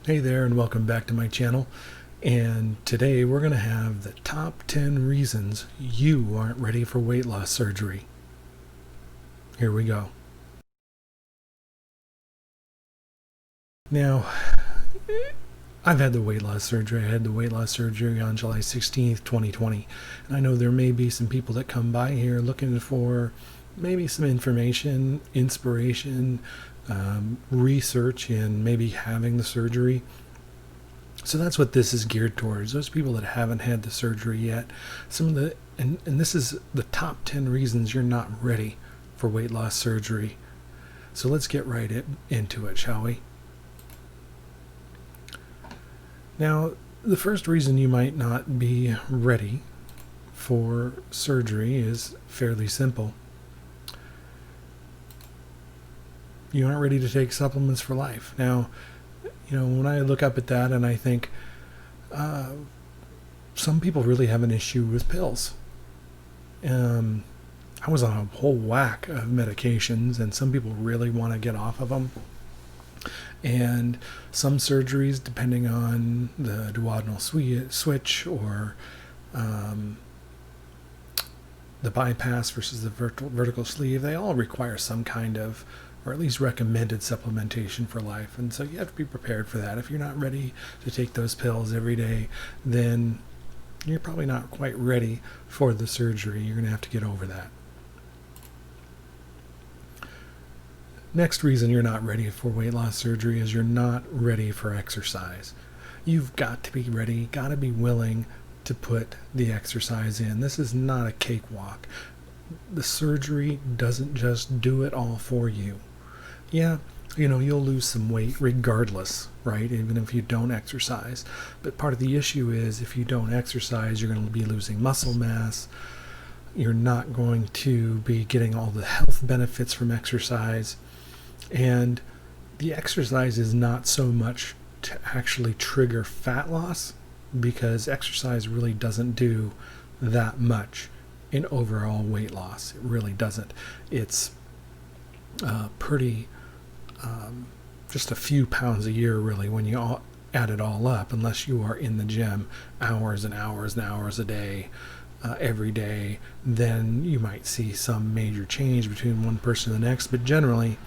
Hey there, and welcome back to my channel. And today we're going to have the top 10 reasons you aren't ready for weight loss surgery. Here we go. Now, I've had the weight loss surgery. I had the weight loss surgery on July 16th, 2020. And I know there may be some people that come by here looking for maybe some information, inspiration, research in maybe having the surgery. So that's what this is geared towards. Those people that haven't had the surgery yet. And this is the top 10 reasons you're not ready for weight loss surgery. So let's get right into it, shall we? Now, the first reason you might not be ready for surgery is fairly simple. You aren't ready to take supplements for life. Now, when I look up at that and I think some people really have an issue with pills. I was on a whole whack of medications, and some people really want to get off of them. And some surgeries, depending on the duodenal switch or the bypass versus the vertical sleeve, they all require some kind of, or at least recommended, supplementation for life. And so you have to be prepared for that. If you're not ready to take those pills every day, then you're probably not quite ready for the surgery. You're going to have to get over that. Next reason you're not ready for weight loss surgery is you're not ready for exercise. You've got to be ready, got to be willing to put the exercise in. This is not a cakewalk. The surgery doesn't just do it all for you. Yeah, you'll lose some weight regardless, right? Even if you don't exercise. But part of the issue is if you don't exercise, you're going to be losing muscle mass. You're not going to be getting all the health benefits from exercise. And the exercise is not so much to actually trigger fat loss, because exercise really doesn't do that much in overall weight loss. It really doesn't. It's pretty just a few pounds a year, really, when you add it all up, unless you are in the gym hours and hours and hours a day, every day. Then you might see some major change between one person and the next. But generally,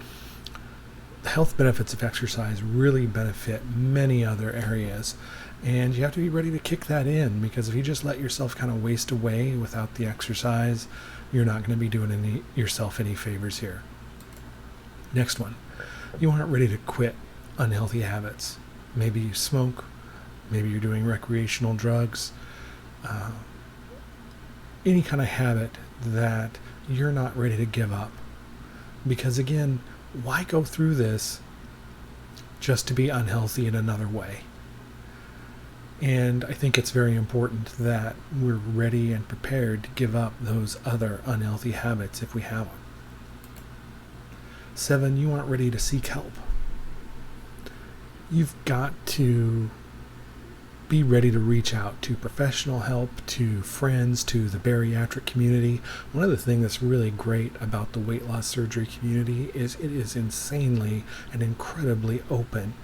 the health benefits of exercise really benefit many other areas. And you have to be ready to kick that in, because if you just let yourself kind of waste away without the exercise, you're not going to be doing yourself any favors here. Next one. You aren't ready to quit unhealthy habits. Maybe you smoke. Maybe you're doing recreational drugs. Any kind of habit that you're not ready to give up. Because again, why go through this just to be unhealthy in another way? And I think it's very important that we're ready and prepared to give up those other unhealthy habits if we have them. 7, you aren't ready to seek help. You've got to be ready to reach out to professional help, to friends, to the bariatric community. One of the things that's really great about the weight loss surgery community is it is insanely and incredibly open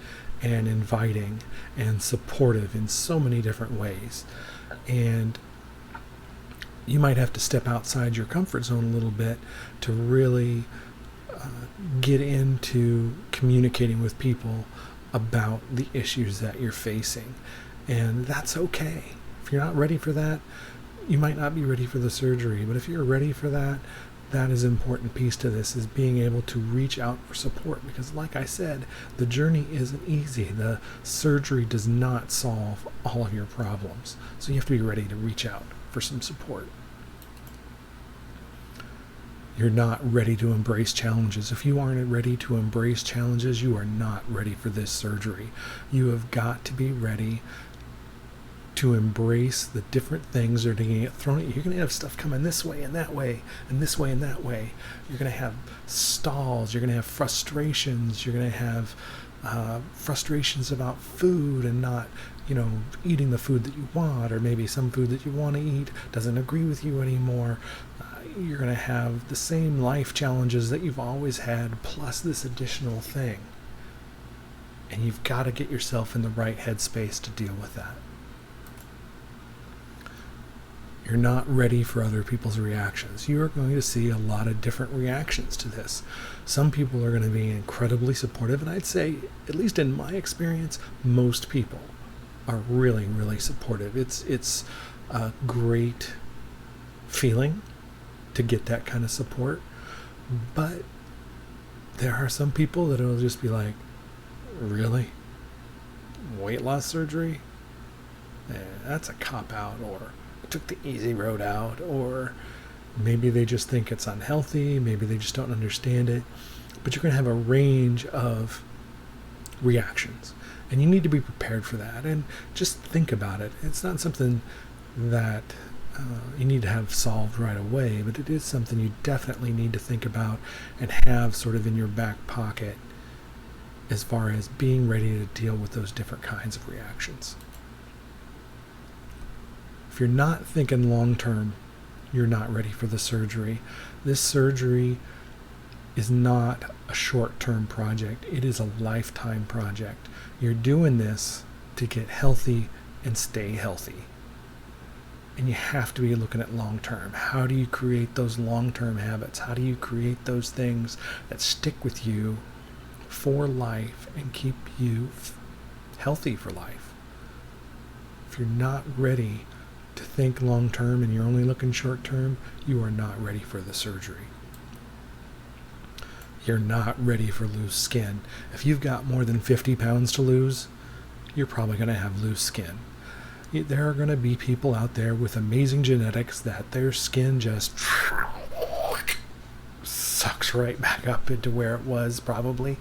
and inviting and supportive in so many different ways. And you might have to step outside your comfort zone a little bit to really get into communicating with people about the issues that you're facing. And that's okay. If you're not ready for that, you might not be ready for the surgery. But if you're ready for that, that is an important piece to this, is being able to reach out for support. Because like I said, the journey isn't easy. The surgery does not solve all of your problems. So you have to be ready to reach out for some support. You're not ready to embrace challenges. If you aren't ready to embrace challenges, you are not ready for this surgery. You have got to be ready to embrace the different things that are going to get thrown at you. You're going to have stuff coming this way and that way and this way and that way. You're going to have stalls. You're going to have frustrations. You're going to have frustrations about food and not, eating the food that you want, or maybe some food that you want to eat doesn't agree with you anymore. You're going to have the same life challenges that you've always had, plus this additional thing. And you've got to get yourself in the right headspace to deal with that. You're not ready for other people's reactions. You are going to see a lot of different reactions to this. Some people are going to be incredibly supportive, and I'd say, at least in my experience, most people are really, really supportive. It's a great feeling to get that kind of support, but there are some people that will just be like, really? Weight loss surgery? That's a cop-out, or took the easy road out, or maybe they just think it's unhealthy, maybe they just don't understand it. But you're going to have a range of reactions, and you need to be prepared for that. And just think about it. It's not something that you need to have solved right away, but it is something you definitely need to think about and have sort of in your back pocket as far as being ready to deal with those different kinds of reactions. If you're not thinking long term, you're not ready for the surgery. This surgery is not a short-term project. It is a lifetime project. You're doing this to get healthy and stay healthy. And you have to be looking at long term. How do you create those long-term habits? How do you create those things that stick with you for life and keep you healthy for life? If you're not ready to think long term and you're only looking short term, you are not ready for the surgery. You're not ready for loose skin. If you've got more than 50 pounds to lose, you're probably going to have loose skin. There are going to be people out there with amazing genetics that their skin just sucks right back up into where it was probably.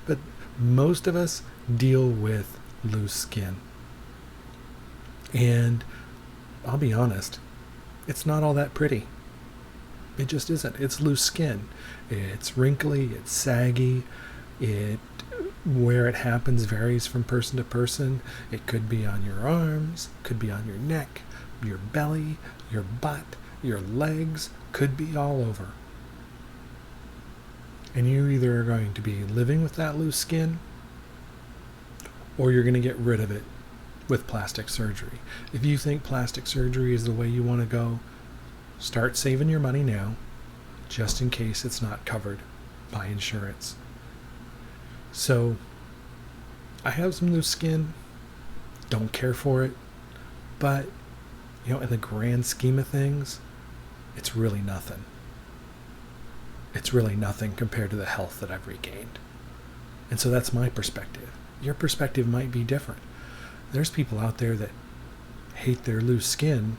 But most of us deal with loose skin. And I'll be honest, it's not all that pretty. It just isn't. It's loose skin. It's wrinkly, it's saggy, where it happens varies from person to person. It could be on your arms, could be on your neck, your belly, your butt, your legs, could be all over. And you either are going to be living with that loose skin, or you're going to get rid of it with plastic surgery. If you think plastic surgery is the way you want to go, start saving your money now, just in case it's not covered by insurance. So, I have some loose skin, don't care for it, but, in the grand scheme of things, it's really nothing. It's really nothing compared to the health that I've regained. And so that's my perspective. Your perspective might be different. There's people out there that hate their loose skin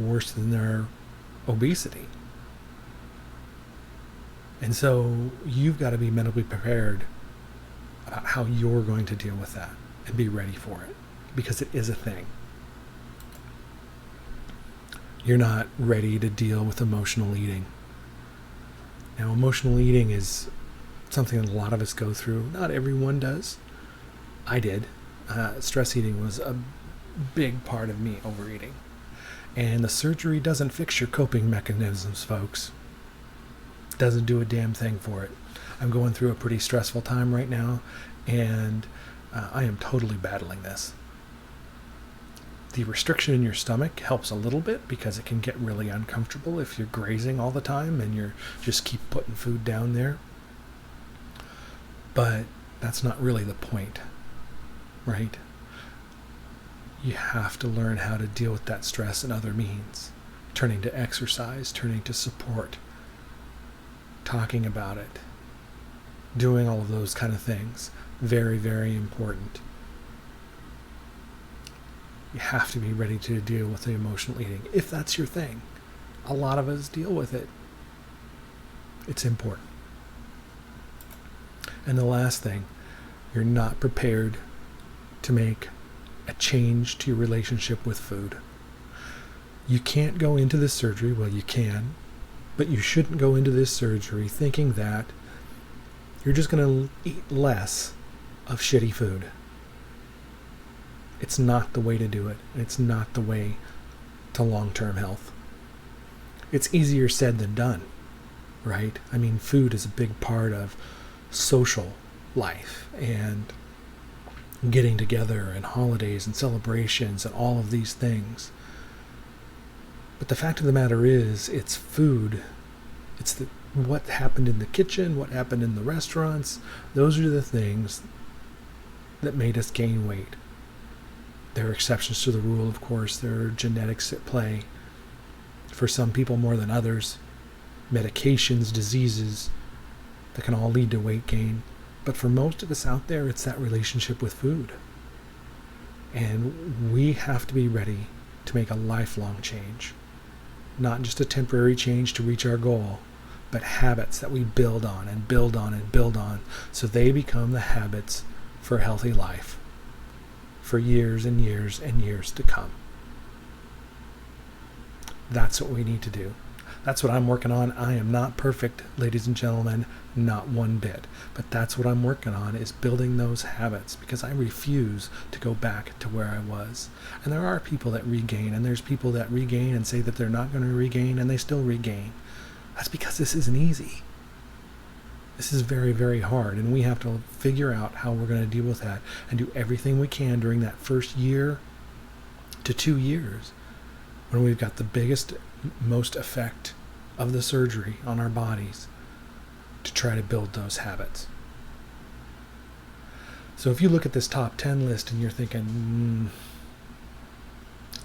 worse than their obesity. And so you've got to be mentally prepared about how you're going to deal with that and be ready for it, because it is a thing. You're not ready to deal with emotional eating. Now, emotional eating is something that a lot of us go through. Not everyone does. I did. Stress eating was a big part of me overeating. And the surgery doesn't fix your coping mechanisms, folks. Doesn't do a damn thing for it. I'm going through a pretty stressful time right now, and I am totally battling this. The restriction in your stomach helps a little bit because it can get really uncomfortable if you're grazing all the time and you're just keep putting food down there. But that's not really the point, right? You have to learn how to deal with that stress in other means. Turning to exercise, turning to support, talking about it, doing all of those kind of things. Very, very important. You have to be ready to deal with the emotional eating, if that's your thing. A lot of us deal with it. It's important. And the last thing, you're not prepared to make a change to your relationship with food. You can't go into this surgery, well, you can, but you shouldn't go into this surgery thinking that you're just going to eat less of shitty food. It's not the way to do it. It's not the way to long-term health. It's easier said than done, right? I mean, food is a big part of social life, and getting together and holidays and celebrations and all of these things. But the fact of the matter is, it's food. It's what happened in the kitchen, what happened in the restaurants. Those are the things that made us gain weight. There are exceptions to the rule, of course. There are genetics at play. For some people more than others. Medications, diseases that can all lead to weight gain. But for most of us out there, it's that relationship with food. And we have to be ready to make a lifelong change. Not just a temporary change to reach our goal, but habits that we build on and build on and build on, so they become the habits for a healthy life for years and years and years to come. That's what we need to do. That's what I'm working on. I am not perfect, ladies and gentlemen, not one bit. But that's what I'm working on, is building those habits, because I refuse to go back to where I was. And there are people that regain, and there's people that regain and say that they're not going to regain, and they still regain. That's because this isn't easy. This is very, very hard, and we have to figure out how we're going to deal with that and do everything we can during that first year to 2 years, when we've got the biggest, most effect of the surgery on our bodies, to try to build those habits. So if you look at this top 10 list and you're thinking,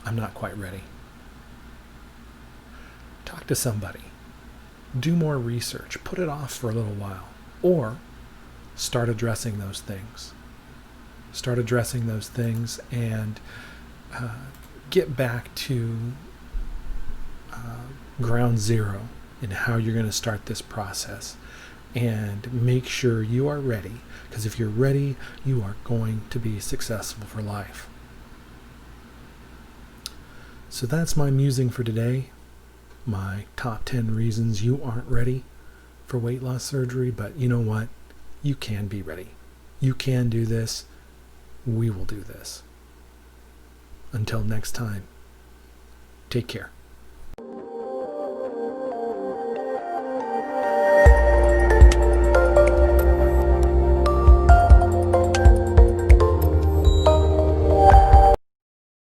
I'm not quite ready, talk to somebody. Do more research. Put it off for a little while. Or start addressing those things. Start addressing those things and get back to ground zero in how you're going to start this process. And make sure you are ready. Because if you're ready, you are going to be successful for life. So that's my musing for today. My top 10 reasons you aren't ready for weight loss surgery. But you know what? You can be ready. You can do this. We will do this. Until next time, take care.